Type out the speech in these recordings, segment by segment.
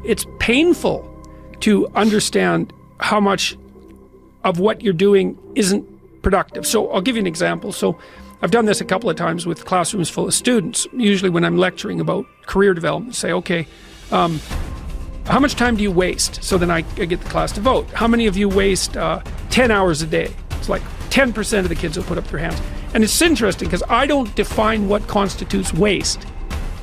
it's painful to understand how much of what you're doing isn't productive. So I'll give you an example. So I've done this a couple of times with classrooms full of students. Usually when I'm lecturing about career development, say, okay, how much time do you waste? So then I get the class to vote. How many of you waste 10 hours a day? It's like 10% of the kids will put up their hands. And it's interesting because I don't define what constitutes waste.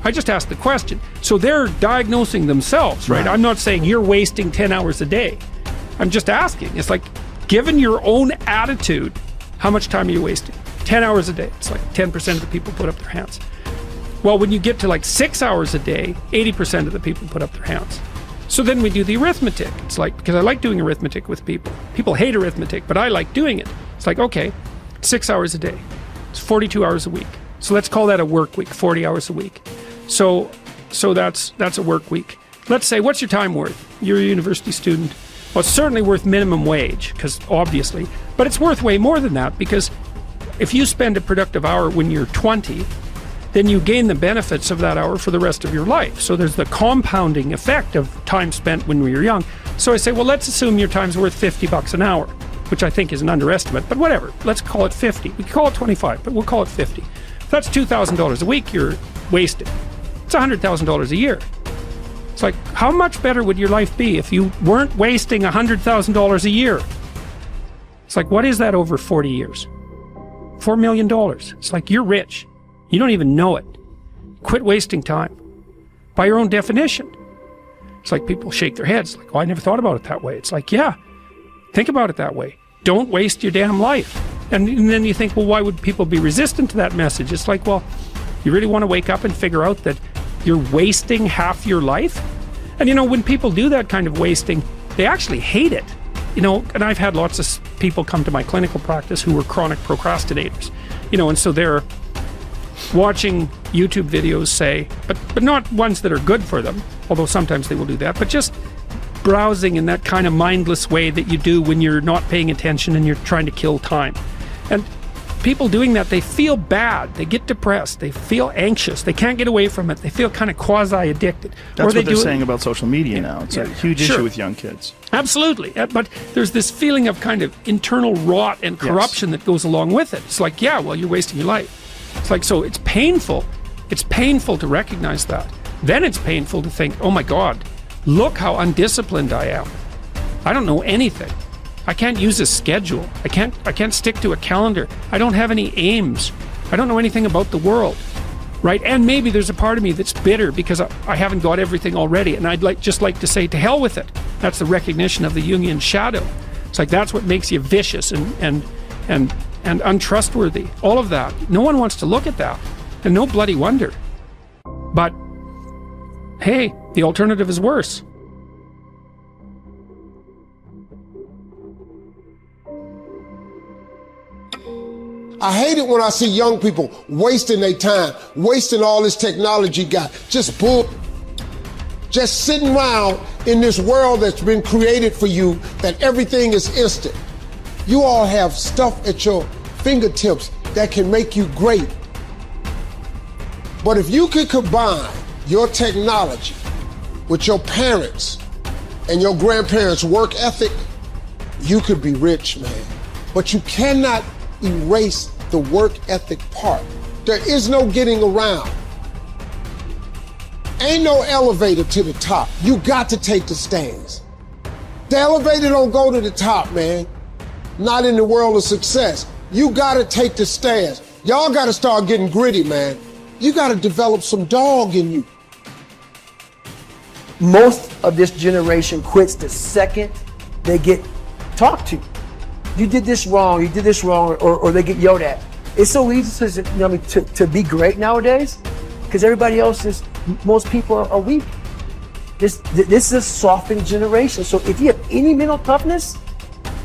I just ask the question. So they're diagnosing themselves, right? I'm not saying you're wasting 10 hours a day. I'm just asking. It's like, given your own attitude, how much time are you wasting? 10 hours a day. It's like 10% of the people put up their hands. Well, when you get to like 6 hours a day, 80% of the people put up their hands. So then we do the arithmetic. It's like, because I like doing arithmetic with people. People hate arithmetic, but I like doing it. It's like, okay, 6 hours a day. It's 42 hours a week. So let's call that a work week, 40 hours a week. So that's a work week. Let's say, what's your time worth? You're a university student. Well, it's certainly worth minimum wage, because obviously, but it's worth way more than that, because if you spend a productive hour when you're 20, then you gain the benefits of that hour for the rest of your life. So there's the compounding effect of time spent when we were young. So I say, well, let's assume your time's worth $50 an hour, which I think is an underestimate, but whatever. Let's call it 50. We can call it 25, but we'll call it 50. If that's $2,000 a week you're wasting. It's $100,000 a year. It's like, how much better would your life be if you weren't wasting $100,000 a year? It's like, what is that over 40 years? $4 million. It's like, you're rich. You don't even know it. Quit wasting time. By your own definition. It's like people shake their heads, like, oh, I never thought about it that way. It's like, yeah, think about it that way. Don't waste your damn life. And then you think, well, why would people be resistant to that message? It's like, well, you really want to wake up and figure out that you're wasting half your life? And you know, when people do that kind of wasting, they actually hate it. You know, and I've had lots of people come to my clinical practice who were chronic procrastinators. You know, and so they're watching YouTube videos, say, but not ones that are good for them, although sometimes they will do that, but just browsing in that kind of mindless way that you do when you're not paying attention and you're trying to kill time. And people doing that, they feel bad, they get depressed, they feel anxious, they can't get away from it, they feel kind of quasi-addicted. That's what they're saying about social media now. It's a huge issue with young kids. Absolutely, but there's this feeling of kind of internal rot and corruption that goes along with it. It's like, yeah, well, you're wasting your life. It's like, so it's painful. It's painful to recognize that. Then it's painful to think, oh my God, look how undisciplined I am. I don't know anything. I can't use a schedule. I can't stick to a calendar. I don't have any aims. I don't know anything about the world, right? And maybe there's a part of me that's bitter because I haven't got everything already, and I'd just like to say, to hell with it. That's the recognition of the Jungian shadow. It's like, that's what makes you vicious and untrustworthy. All of that. No one wants to look at that, and no bloody wonder. But hey, the alternative is worse. I hate it when I see young people wasting their time, wasting all this technology got, just sitting around in this world that's been created for you, that everything is instant. You all have stuff at your fingertips that can make you great. But if you could combine your technology with your parents and your grandparents' work ethic, you could be rich, man. But you cannot erase the work ethic part. There is no getting around. Ain't no elevator to the top. You got to take the stairs. The elevator don't go to the top, man. Not in the world of success. You gotta take the stairs. Y'all gotta start getting gritty, man. You gotta develop some dog in you. Most of this generation quits the second they get talked to. You did this wrong, or they get yelled at. It's so easy to be great nowadays because everybody else is, most people are weak. This is a softened generation. So if you have any mental toughness,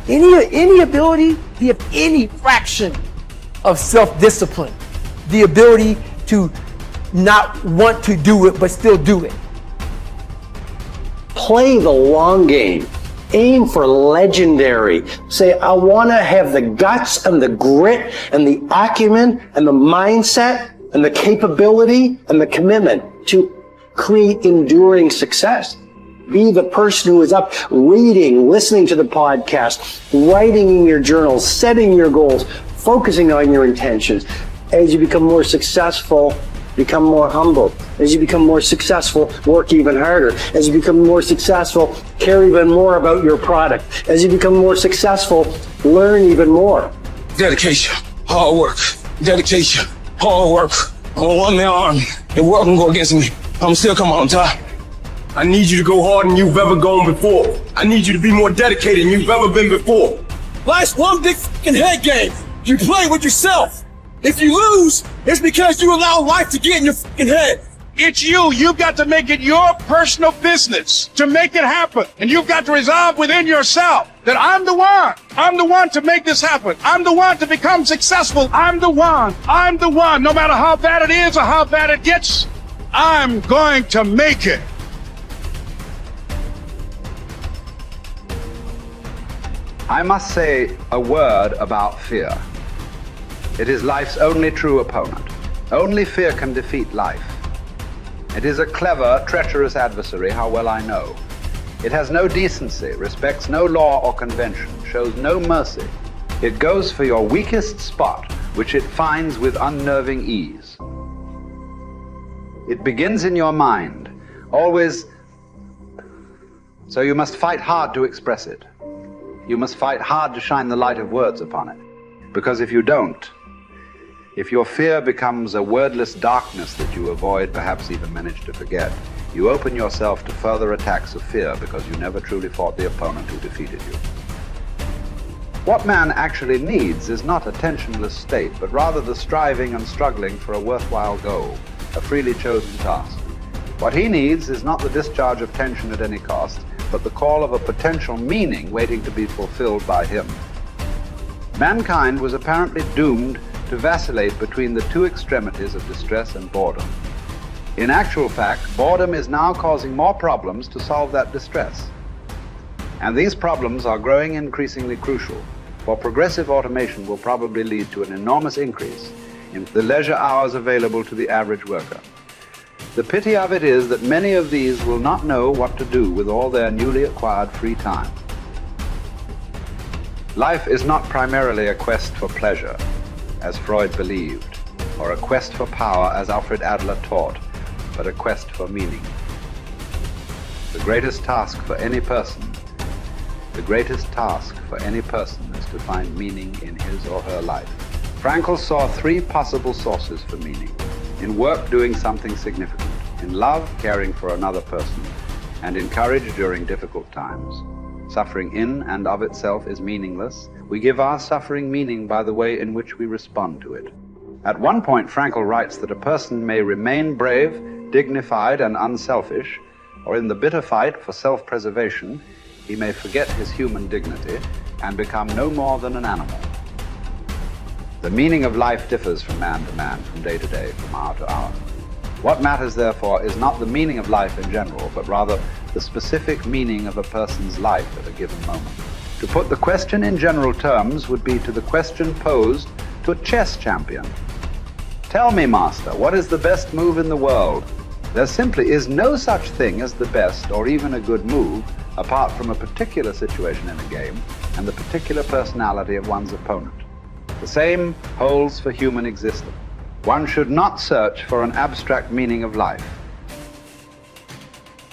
any ability, if you have any fraction of self-discipline, the ability to not want to do it but still do it. Play the long game. Aim for legendary. Say, I want to have the guts and the grit and the acumen and the mindset and the capability and the commitment to create enduring success. Be the person who is up reading, listening to the podcast, writing in your journal, setting your goals, focusing on your intentions. As you become more successful, become more humble. As you become more successful, work even harder. As you become more successful, care even more about your product. As you become more successful, learn even more. Dedication, hard work, dedication, hard work. I'm a one-man army. The world can go against me. I'm still coming on top. I need you to go harder than you've ever gone before. I need you to be more dedicated than you've ever been before. Life's one big fucking head game. You play with yourself. If you lose, it's because you allow life to get in your fucking head. It's you. You've got to make it your personal business to make it happen. And you've got to resolve within yourself that I'm the one. I'm the one to make this happen. I'm the one to become successful. I'm the one. I'm the one. No matter how bad it is or how bad it gets, I'm going to make it. I must say a word about fear. It is life's only true opponent. Only fear can defeat life. It is a clever, treacherous adversary, how well I know. It has no decency, respects no law or convention, shows no mercy. It goes for your weakest spot, which it finds with unnerving ease. It begins in your mind, always, so you must fight hard to express it. You must fight hard to shine the light of words upon it. Because if you don't, if your fear becomes a wordless darkness that you avoid, perhaps even manage to forget, you open yourself to further attacks of fear because you never truly fought the opponent who defeated you. What man actually needs is not a tensionless state, but rather the striving and struggling for a worthwhile goal, a freely chosen task. What he needs is not the discharge of tension at any cost, but the call of a potential meaning waiting to be fulfilled by him. Mankind was apparently doomed to vacillate between the two extremities of distress and boredom. In actual fact, boredom is now causing more problems to solve that distress. And these problems are growing increasingly crucial, for progressive automation will probably lead to an enormous increase in the leisure hours available to the average worker. The pity of it is that many of these will not know what to do with all their newly acquired free time. Life is not primarily a quest for pleasure, as Freud believed, or a quest for power, as Alfred Adler taught, but a quest for meaning. The greatest task for any person is to find meaning in his or her life. Frankl saw three possible sources for meaning. In work, doing something significant. In love, caring for another person. And in courage during difficult times. Suffering in and of itself is meaningless. We give our suffering meaning by the way in which we respond to it. At one point, Frankl writes that a person may remain brave, dignified, and unselfish, or in the bitter fight for self-preservation, he may forget his human dignity and become no more than an animal. The meaning of life differs from man to man, from day to day, from hour to hour. What matters, therefore, is not the meaning of life in general, but rather the specific meaning of a person's life at a given moment. To put the question in general terms would be to the question posed to a chess champion. Tell me, master, what is the best move in the world? There simply is no such thing as the best or even a good move apart from a particular situation in a game and the particular personality of one's opponent. The same holds for human existence. One should not search for an abstract meaning of life.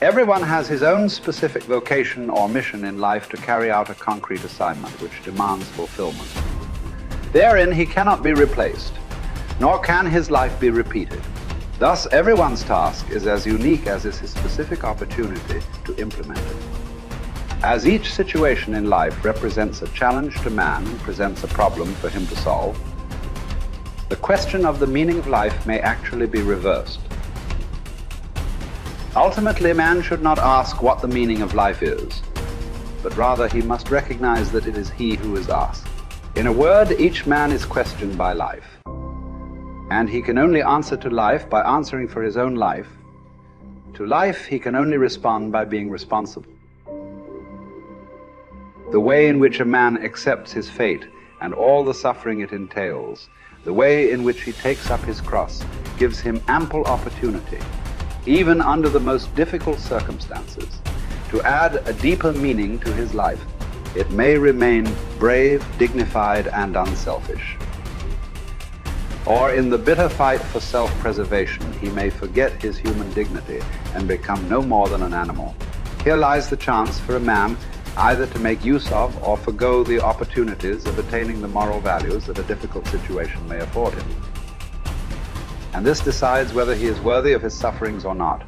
Everyone has his own specific vocation or mission in life to carry out a concrete assignment which demands fulfillment. Therein he cannot be replaced, nor can his life be repeated. Thus, everyone's task is as unique as is his specific opportunity to implement it. As each situation in life represents a challenge to man and presents a problem for him to solve, the question of the meaning of life may actually be reversed. Ultimately, man should not ask what the meaning of life is, but rather he must recognize that it is he who is asked. In a word, each man is questioned by life, and he can only answer to life by answering for his own life. To life, he can only respond by being responsible. The way in which a man accepts his fate and all the suffering it entails, the way in which he takes up his cross, gives him ample opportunity, even under the most difficult circumstances, to add a deeper meaning to his life, it may remain brave, dignified, and unselfish. Or in the bitter fight for self-preservation, he may forget his human dignity and become no more than an animal. Here lies the chance for a man either to make use of or forgo the opportunities of attaining the moral values that a difficult situation may afford him. And this decides whether he is worthy of his sufferings or not.